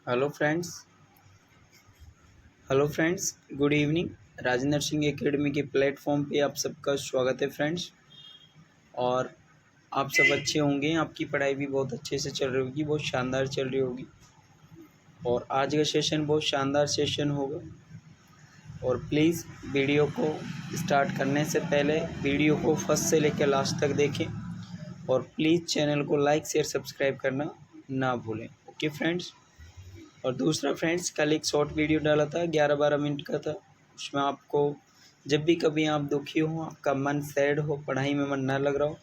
Hello friends hello friends good evening. Raj nursing academy के platform पे आप सबका स्वागत है फ्रेंड्स। और आप सब अच्छे होंगे, आपकी पढ़ाई भी बहुत अच्छे से चल रही होगी, बहुत शानदार चल रही होगी। और आज का सेशन बहुत शानदार सेशन होगा। और प्लीज़ वीडियो को स्टार्ट करने से पहले वीडियो को फर्स्ट से लेकर लास्ट तक देखें। और प्लीज़ चैनल को लाइक शेयर सब्सक्राइब करना ना भूलें। Okay friends. और दूसरा फ्रेंड्स, कल एक शॉर्ट वीडियो डाला था 11-12 मिनट का था। उसमें आपको जब भी कभी आप दुखी हो, आपका मन सैड हो, पढ़ाई में मन ना लग रहा हो,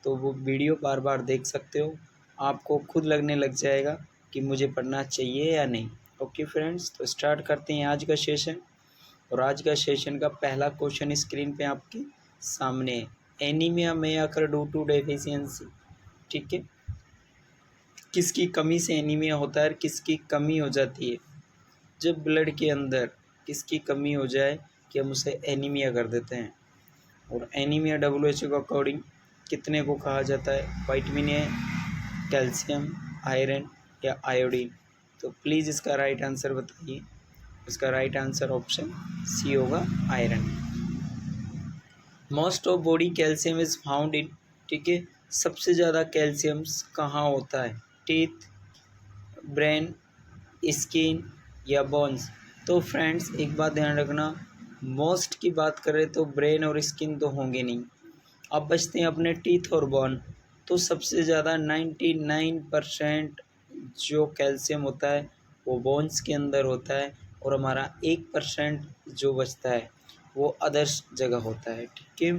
तो वो वीडियो बार बार देख सकते हो। आपको खुद लगने लग जाएगा कि मुझे पढ़ना चाहिए या नहीं। ओके फ्रेंड्स, तो स्टार्ट करते हैं आज का सेशन। और आज का सेशन का पहला क्वेश्चन स्क्रीन पे आपके सामने है। एनीमिया में अकर ड्यू टू डेफिशिएंसी। ठीक है, किसकी कमी से एनीमिया होता है और किसकी कमी हो जाती है। जब ब्लड के अंदर किसकी कमी हो जाए कि हम उसे एनीमिया कर देते हैं। और एनीमिया WHO के अकॉर्डिंग कितने को कहा जाता है? विटामिन ए, कैल्शियम, आयरन या आयोडीन। तो प्लीज़ इसका राइट आंसर बताइए। इसका राइट आंसर ऑप्शन सी होगा, iron. Most of body calcium is found in. ठीक है, सबसे ज़्यादा कैल्शियम्स कहाँ होता है? टीथ, ब्रेन, स्किन या बोन्स। तो फ्रेंड्स एक बात ध्यान रखना, मोस्ट की बात करें तो ब्रेन और स्किन तो होंगे नहीं। अब बचते हैं अपने टीथ और बोन। तो सबसे ज़्यादा 99% जो कैल्शियम होता है वो बोन्स के अंदर होता है। और हमारा 1% जो बचता है वो अदर्स जगह होता है। ठीक है,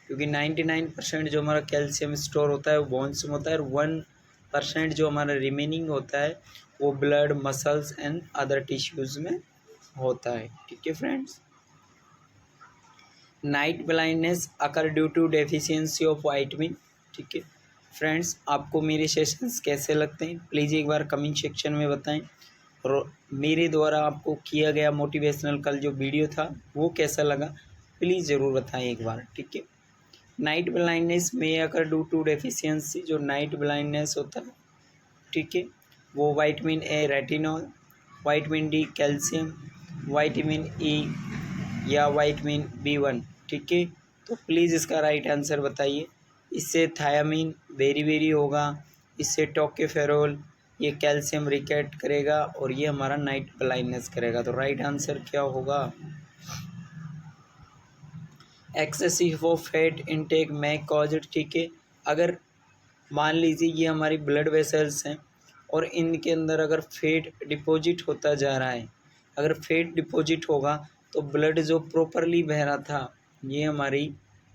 क्योंकि 99% जो हमारा कैल्शियम स्टोर होता है वो बोन्स में होता है, और 1% जो हमारा रिमेनिंग होता है वो blood, muscles and other tissues में होता है। ठीक है friends. Night blindness occur due to deficiency of vitamin. ठीक है फ्रेंड्स, आपको मेरे सेशंस कैसे लगते हैं प्लीज़ एक बार कमेंट सेक्शन में बताएं। और मेरे द्वारा आपको किया गया मोटिवेशनल कल जो वीडियो था वो कैसा लगा प्लीज़ ज़रूर बताएं एक बार। ठीक है, नाइट ब्लाइंडनेस में अकर ड्यू टू डेफिशिएंसी, जो नाइट ब्लाइंडनेस होता है, ठीक है, वो vitamin A, retinol, vitamin D, calcium, vitamin E या विटामिन B1। ठीक है, तो प्लीज़ इसका राइट आंसर बताइए। इससे थायामीन वेरी होगा, इससे टोकोफेरोल, ये कैल्शियम रिकेट करेगा और ये हमारा नाइट ब्लाइंडनेस करेगा। तो राइट आंसर क्या होगा? एक्सेसिव ऑफ फैट इनटेक में कॉज। ठीक है, अगर मान लीजिए ये हमारी ब्लड वेसल्स हैं और इनके अंदर अगर फैट डिपॉजिट होता जा रहा है, अगर फैट डिपॉजिट होगा तो ब्लड जो प्रॉपरली बह रहा था, ये हमारी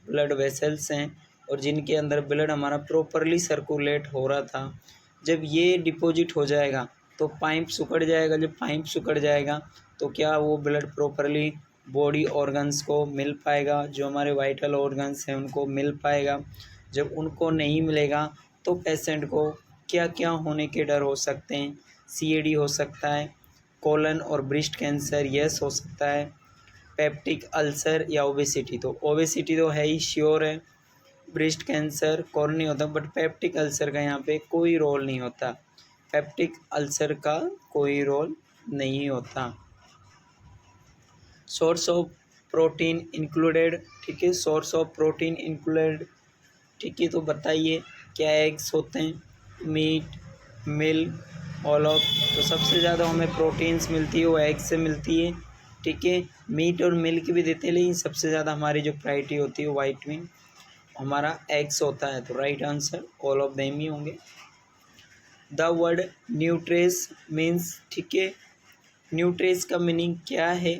ब्लड वेसल्स हैं और जिनके अंदर ब्लड हमारा प्रॉपरली सर्कुलेट हो रहा था, जब ये डिपॉजिट हो जाएगा तो पाइप सिकुड़ जाएगा। जब पाइप सिकुड़ जाएगा तो क्या वो ब्लड प्रॉपरली बॉडी ऑर्गन्स को मिल पाएगा, जो हमारे वाइटल ऑर्गन्स हैं उनको मिल पाएगा। जब उनको नहीं मिलेगा तो पेशेंट को क्या क्या होने के डर हो सकते हैं? CAD हो सकता है, कोलन और ब्रेस्ट कैंसर यस हो सकता है, पेप्टिक अल्सर या ओबेसिटी। तो ओबेसिटी तो है ही, श्योर है। ब्रेस्ट कैंसर कौन नहीं होता, बट पेप्टिक अल्सर का यहाँ पे कोई रोल नहीं होता। पेप्टिक अल्सर का कोई रोल नहीं होता। Source of protein included. ठीक है, सोर्स ऑफ प्रोटीन इंक्लूडेड। ठीक है, तो बताइए क्या एग्स होते हैं? Meat, milk, olive. तो सबसे ज़्यादा हमें प्रोटीन्स मिलती है वो एग से मिलती है। ठीक है, मीट और मिल्क भी देते हैं, लेकिन सबसे ज़्यादा हमारी जो प्रायोरिटी होती है वाइटमिन हमारा एग्स होता है। तो right answer all of them ही होंगे। The word nutrients means. ठीक है, न्यूट्रेस का मीनिंग क्या है?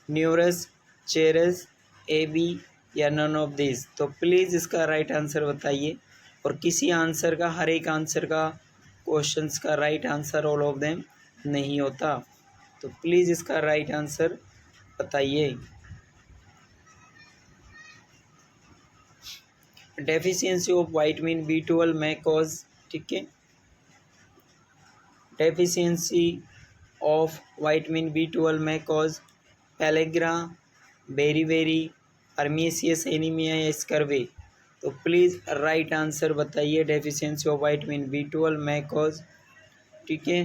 न्यूरस, चेरस, AB या नन ऑफ दिस। तो प्लीज़ इसका राइट आंसर बताइए। और किसी आंसर का, हर एक आंसर का, क्वेश्चंस का right answer all of them नहीं होता। तो प्लीज़ इसका राइट आंसर बताइए। डेफिशिएंसी ऑफ विटामिन B12 में कॉज। ठीक है, डेफिशिएंसी ऑफ विटामिन B12 में कॉज पेलेग्रा, बेरी, हर्मेशियस एनीमिया या स्कर्वी। तो प्लीज़ राइट आंसर बताइए। डेफिशिएंसी ऑफ विटामिन B12 में कॉज। ठीक है,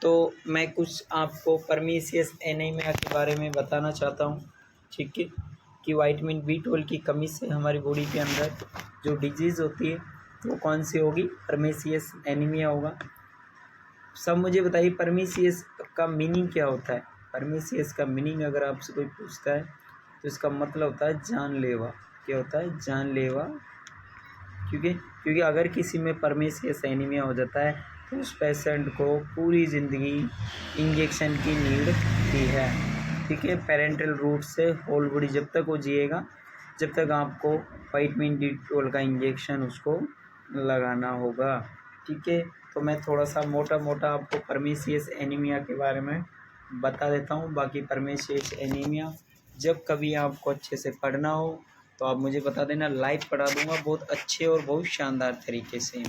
तो मैं कुछ आपको परमेसियस एनीमिया के बारे में बताना चाहता हूँ, ठीक है, कि विटामिन B12 की कमी से हमारी बॉडी के अंदर जो डिजीज़ होती है वो कौन सी होगी, परमेसियस एनीमिया होगा। सब मुझे बताइए परमेसियस का मीनिंग क्या होता है। परमेसियस का मीनिंग अगर आपसे कोई पूछता है तो इसका मतलब होता है जानलेवा। क्या होता है, जानलेवा। क्योंकि अगर किसी में परमेसियस एनीमिया हो जाता है तो उस पेशेंट को पूरी ज़िंदगी इंजेक्शन की नीड होती है, ठीक है। पेरेंटल रूट से होल बॉडी जब तक वो जिएगा, जब तक आपको विटामिन B12 का इंजेक्शन उसको लगाना होगा, ठीक है। तो मैं थोड़ा सा मोटा मोटा आपको परमेसियस एनीमिया के बारे में बता देता हूँ। बाकी परमेसियस एनीमिया जब कभी आपको अच्छे से पढ़ना हो तो आप मुझे बता देना, लाइव पढ़ा दूंगा बहुत अच्छे और बहुत शानदार तरीके से,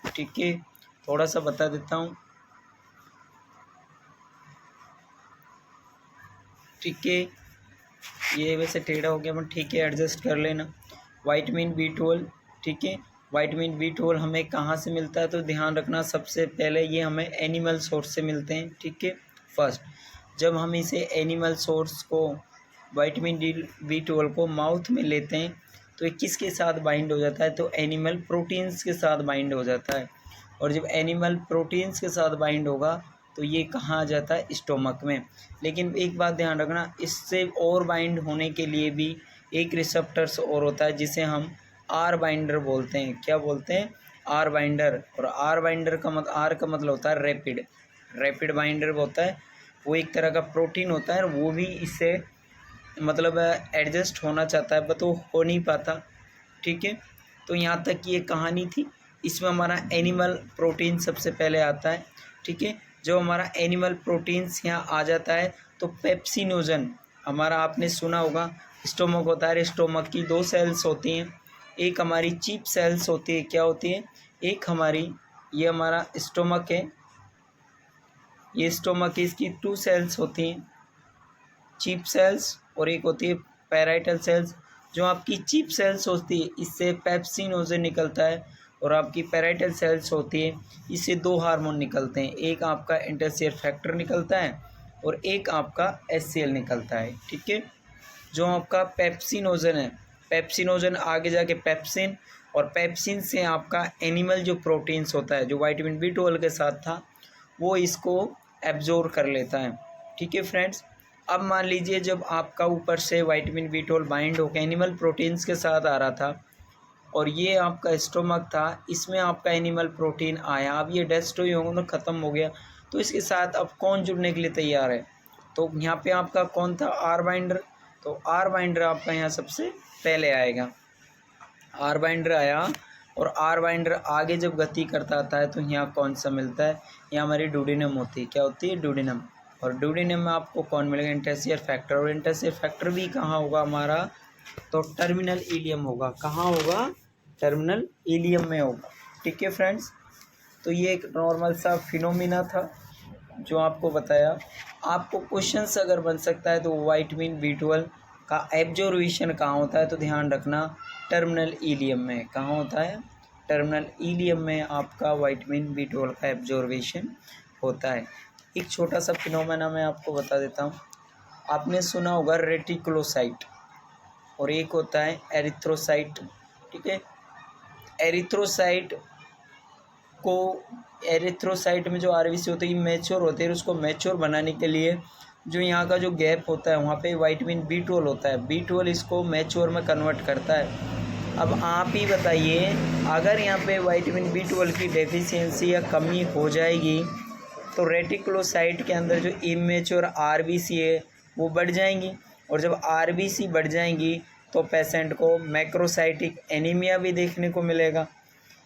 ठीक है। थोड़ा सा बता देता हूँ, ठीक है। ये वैसे टेढ़ा हो गया, बट ठीक है, एडजस्ट कर लेना। विटामिन B12, ठीक है। विटामिन B12 हमें कहाँ से मिलता है, तो ध्यान रखना सबसे पहले ये हमें एनिमल सोर्स से मिलते हैं, ठीक है। फर्स्ट जब हम इसे एनिमल सोर्स को विटामिन B12 को माउथ में लेते हैं तो ये किसके साथ बाइंड हो जाता है, तो एनिमल प्रोटीन्स के साथ बाइंड हो जाता है। और जब एनिमल प्रोटीन्स के साथ बाइंड होगा तो ये कहाँ आ जाता है, स्टोमक में। लेकिन एक बात ध्यान रखना, इससे और बाइंड होने के लिए भी एक रिसेप्टर्स और होता है जिसे हम आर बाइंडर बोलते हैं। क्या बोलते हैं, आर बाइंडर। और आर बाइंडर का आर का मतलब होता है रैपिड बाइंडर होता है। वो एक तरह का प्रोटीन होता है, वो भी इससे मतलब एडजस्ट होना चाहता है बट वो हो नहीं पाता, ठीक है। तो यहाँ तक ये कहानी थी। इसमें हमारा एनिमल प्रोटीन सबसे पहले आता है, ठीक है। जब हमारा एनिमल प्रोटीन्स यहाँ आ जाता है तो पेप्सिनोजन हमारा, आपने सुना होगा, स्टोमक होता है, स्टोमक की 2 सेल्स होती हैं। एक हमारी चीप सेल्स होती है, क्या होती है, एक हमारी, ये हमारा स्टोमक है, ये स्टोमक है, इसकी 2 सेल्स होती हैं, चीप सेल्स, और एक होती है पैराइटल सेल्स। जो आपकी चीप सेल्स होती है इससे पेप्सिनोजन निकलता है, और आपकी पैराइटल सेल्स होती है इससे 2 हार्मोन निकलते हैं, एक आपका इंटरसेयर फैक्टर निकलता है और एक आपका HCl निकलता है, ठीक है। जो आपका पेप्सिनोजन है, पेप्सिनोजन आगे जाके पेप्सिन, और पेप्सिन से आपका एनिमल जो प्रोटीन्स होता है जो विटामिन B12 के साथ था वो इसको एब्जॉर्ब कर लेता है, ठीक है फ्रेंड्स। अब मान लीजिए जब आपका ऊपर से विटामिन B12 बाइंड होकर एनिमल प्रोटीन्स के साथ आ रहा था और ये आपका स्टोमक था, इसमें आपका एनिमल प्रोटीन आया, अब ये डेस्ट हुई होगा तो ख़त्म हो गया। तो इसके साथ अब कौन जुड़ने के लिए तैयार है, तो यहाँ पे आपका कौन था, आर बाइंडर। तो आर बाइंडर आपका यहाँ सबसे पहले आएगा, आर बाइंडर आया। और आर बाइंडर आगे जब गति करता आता है तो यहाँ कौन सा मिलता है, यहाँ हमारी डूडिनम होती है, क्या होती है, डूडिनम। और डूडिनम में आपको कौन मिलेगा, इंटरसेयर फैक्टर। और इंटरसेयर फैक्टर भी कहाँ होगा हमारा, तो टर्मिनल इलियम होगा। कहाँ होगा, टर्मिनल इलियम में होगा, ठीक है फ्रेंड्स। तो ये एक नॉर्मल सा फिनोमिना था जो आपको बताया। आपको क्वेश्चंस अगर बन सकता है तो विटामिन B12 का एब्जॉर्वेशन कहाँ होता है, तो ध्यान रखना टर्मिनल इलियम में। कहाँ होता है, टर्मिनल इलियम में आपका विटामिन B12 का एब्जॉर्वेशन होता है। एक छोटा सा फिनोमेना मैं आपको बता देता हूँ। आपने सुना होगा रेटिकुलोसाइट और एक होता है एरिथ्रोसाइट, ठीक है। एरिथ्रोसाइट में जो आरबीसी होती है मैच्योर होते हैं, उसको मैच्योर बनाने के लिए जो यहाँ का जो गैप होता है वहाँ पे विटामिन B12 होता है, B12 इसको मैच्योर में कन्वर्ट करता है। अब आप ही बताइए, अगर यहाँ पे विटामिन B12 की डेफिशिएंसी या कमी हो जाएगी तो रेटिकुलोसाइट के अंदर जो इमेच्योर आरबीसी है वो बढ़ जाएंगी, और जब आरबीसी बढ़ जाएंगी तो पेशेंट को मैक्रोसाइटिक एनीमिया भी देखने को मिलेगा,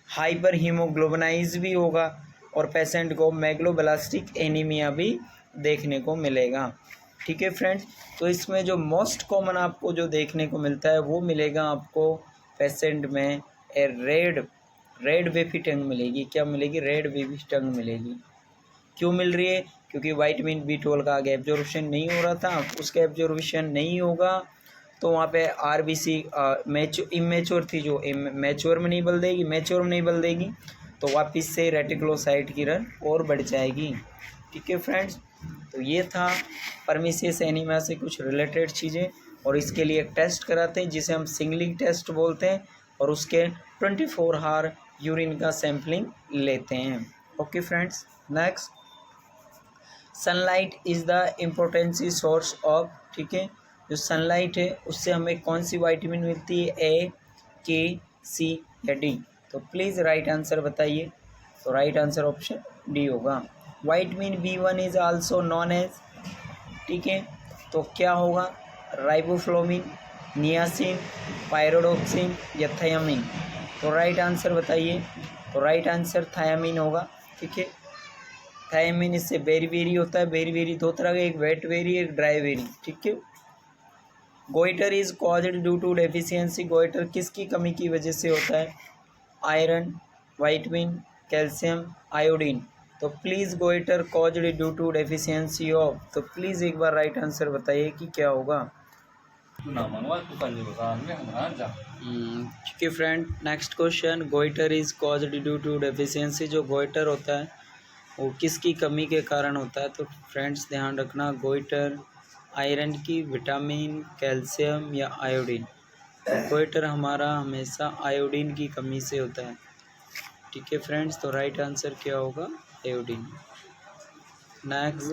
हाइपर हीमोग्लोबिनाइज भी होगा, और पेशेंट को मैग्लोब्लास्टिक एनीमिया भी देखने को मिलेगा, ठीक है फ्रेंड्स। तो इसमें जो मोस्ट कॉमन आपको जो देखने को मिलता है वो मिलेगा आपको पेशेंट में रेड बेबी टंग मिलेगी। क्या मिलेगी, रेड बेबी टंग मिलेगी। क्यों मिल रही है, क्योंकि विटामिन B12 का आगे एब्जॉर्प्शन नहीं हो रहा था, उसका एब्जॉर्प्शन नहीं होगा तो वहाँ पे आरबीसी इमेच्योर थी, जो मैच्योर में नहीं बदल देगी तो वापस से रेटिकुलोसाइट की रन और बढ़ जाएगी, ठीक है फ्रेंड्स, तो ये था परमिसियस एनीमिया से कुछ रिलेटेड चीज़ें। और इसके लिए एक टेस्ट कराते हैं जिसे हम सिंगलिंग टेस्ट बोलते हैं, और उसके 24 आवर यूरिन का सैम्पलिंग लेते हैं। Okay friends, next, sunlight is the impotency source of, ठीक है, जो सनलाइट है उससे हमें कौन सी विटामिन मिलती है, ए, के, सी या डी? तो प्लीज़ राइट आंसर बताइए। तो राइट आंसर ऑप्शन डी होगा। Vitamin B1 is also known as, ठीक है, तो क्या होगा, राइबोफ्लोविन, नियासिन, पायरोडोक्सिन या थायामीन? तो राइट आंसर बताइए। तो राइट आंसर थायामीन होगा, ठीक है। थायामीन इससे बेरी बेरी होता है। बेरी बेरी दो तरह का, एक वेट बेरी एक ड्राई बेरी, ठीक है। Goitre is caused due to deficiency, goitre किसकी कमी की वजह से होता है, आयरन, विटामिन, कैल्शियम, आयोडीन? तो please goitre caused due to deficiency of, तो प्लीज़ एक बार राइट आंसर बताइए कि क्या होगा। ठीक है friend, next question, goitre is caused due to deficiency, जो गोइटर होता है वो किसकी कमी के कारण होता है? तो फ्रेंड्स ध्यान रखना, गोइटर आयरन की, विटामिन, कैल्शियम या आयोडीन? तो गोइटर हमारा हमेशा आयोडीन की कमी से होता है, ठीक है फ्रेंड्स। तो राइट आंसर क्या होगा, iodine. Next,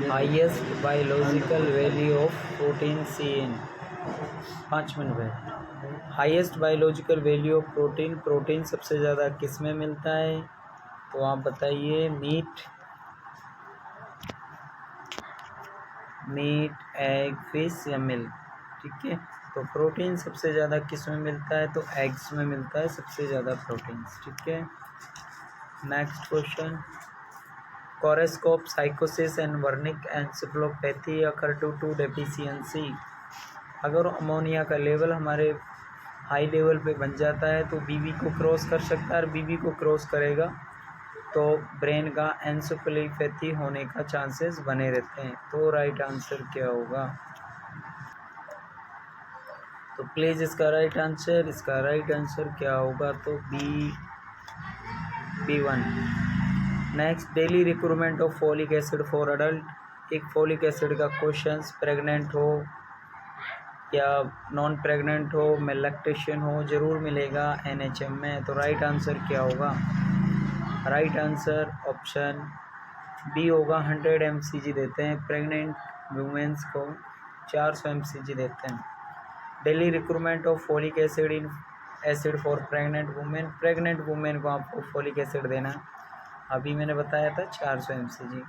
highest biological value of protein CN, 5 minute बैठ। Highest biological value of protein, protein सबसे ज़्यादा किस में मिलता है? तो आप बताइए, मीट, एग, फिश या मिल्क, ठीक है। तो प्रोटीन सबसे ज़्यादा किस में मिलता है? तो एग्स में मिलता है सबसे ज़्यादा प्रोटीन, ठीक है। नेक्स्ट क्वेश्चन, कोरेस्कोप साइकोसिस and Wernicke encephalopathy occur due to deficiency. अगर अमोनिया का लेवल हमारे हाई लेवल पे बन जाता है तो BB को क्रॉस कर सकता है, और BB को क्रॉस करेगा तो ब्रेन का एन्सेफेलोपैथी होने का चांसेस बने रहते हैं। तो राइट आंसर क्या होगा? तो प्लीज़ इसका राइट आंसर क्या होगा? तो B1। Next, daily requirement of folic acid for adult, एक फोलिक एसिड का क्वेश्चन, प्रेग्नेंट हो या नॉन प्रेग्नेंट हो, में लैक्टेशन हो, ज़रूर मिलेगा NHM में। तो राइट आंसर क्या होगा? राइट आंसर ऑप्शन बी होगा, 100 mcg देते हैं प्रेग्नेंट वुमेन्स को, 400 mcg देते हैं। Daily requirement of folic acid for pregnant women को आपको फोलिक एसिड देना है, अभी मैंने बताया था 400 mcg।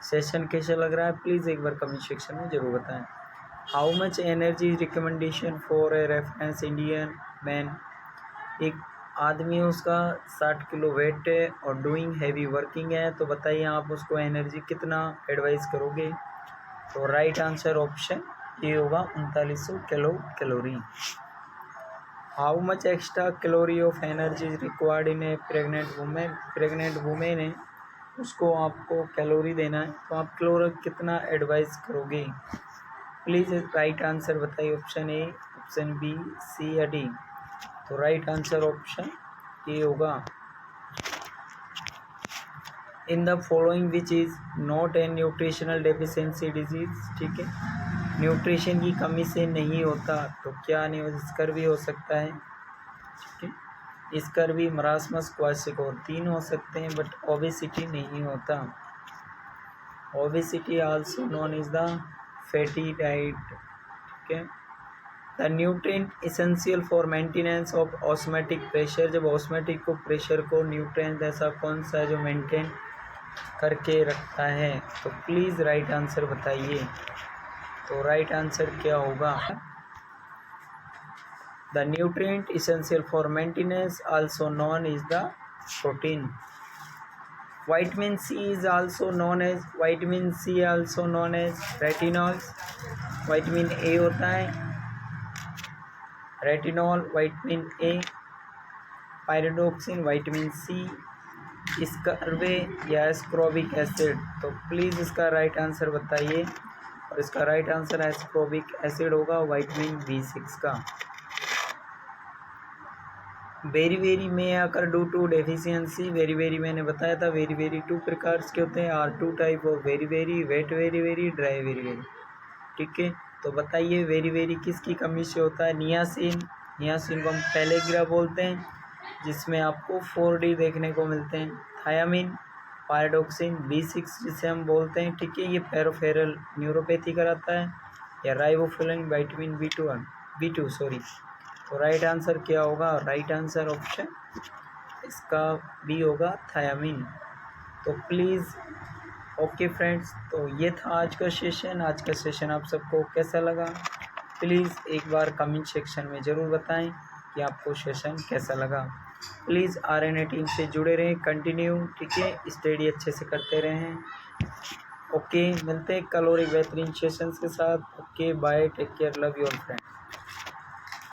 सेशन कैसा लग रहा है प्लीज़ एक बार कमेंट सेक्शन में ज़रूर बताएं। How much energy recommendation for a reference Indian man, एक आदमी उसका 60 किलो वेट है और डूइंग हैवी वर्किंग है, तो बताइए आप उसको एनर्जी कितना एडवाइस करोगे? तो राइट आंसर ऑप्शन ये होगा, 3900 calorie. How much extra calorie of energy is required in A pregnant women है, उसको आपको कैलोरी देना है, तो आप कैलोरी कितना एडवाइस करोगे? प्लीज़ राइट आंसर बताइए, ऑप्शन ए, ऑप्शन बी, सी या डी? तो राइट आंसर ऑप्शन ए होगा। In the following which is not a nutritional deficiency disease, ठीक है, न्यूट्रिशन की कमी से नहीं होता, तो क्या नहीं, स्कर्वी हो सकता है, ठीक है, स्कर्वी, मरासमस, क्वाशियोर 3 हो सकते हैं, बट ओबेसिटी नहीं होता। Obesity also known is the fatty diet, ठीक है। The nutrient essential for maintenance of osmotic pressure, जब ऑस्मेटिक को प्रेशर को न्यूट्रिएंट ऐसा कौन सा है जो मेंटेन करके रखता है? तो प्लीज़ राइट आंसर बताइए। तो राइट आंसर क्या होगा? The nutrient essential for maintenance also known is the protein. Vitamin C is also known as retinols। Vitamin A होता है retinol, vitamin A, pyridoxine, vitamin C, scurvy या ascorbic acid? तो please इसका right answer बताइए, और इसका right answer ascorbic acid होगा, vitamin B6 का। वेरी वेरी में आकर डू टू डेफिशिएंसी, वेरी वेरी मैंने बताया था, वेरी वेरी टू प्रकार के होते हैं, आर टू टाइप ऑफ वेरी वेरी, वेट वेरी वेरी, ड्राई वेरी वेरी। ठीक है, तो बताइए वेरी वेरी किसकी कमी से होता है? नियासिन। नियासिन को हम पेलेग्रा बोलते हैं, जिसमें आपको 4D देखने को मिलते हैं। थायामीन, पायरोक्सिन, B6 जिसे हम बोलते हैं। ठीक है, ये पेरोफेरल न्यूरोपैथी कराता है। या राइबोफ्लाविन, विटामिन B2 सॉरी। तो राइट आंसर क्या होगा? राइट आंसर ऑप्शन इसका बी होगा, थायामीन। तो प्लीज़ ओके फ्रेंड्स, तो ये था आज का सेशन। आज का सेशन आप सबको कैसा लगा? प्लीज़ एक बार कमेंट सेक्शन में ज़रूर बताएं कि आपको सेशन कैसा लगा। प्लीज़ RNA टीम से जुड़े रहें कंटिन्यू। ठीक है, स्टडी अच्छे से करते रहें। ओके, मिलते हैं कल और एक बेहतरीन सेशंस के साथ। Okay bye, take care, love your friend.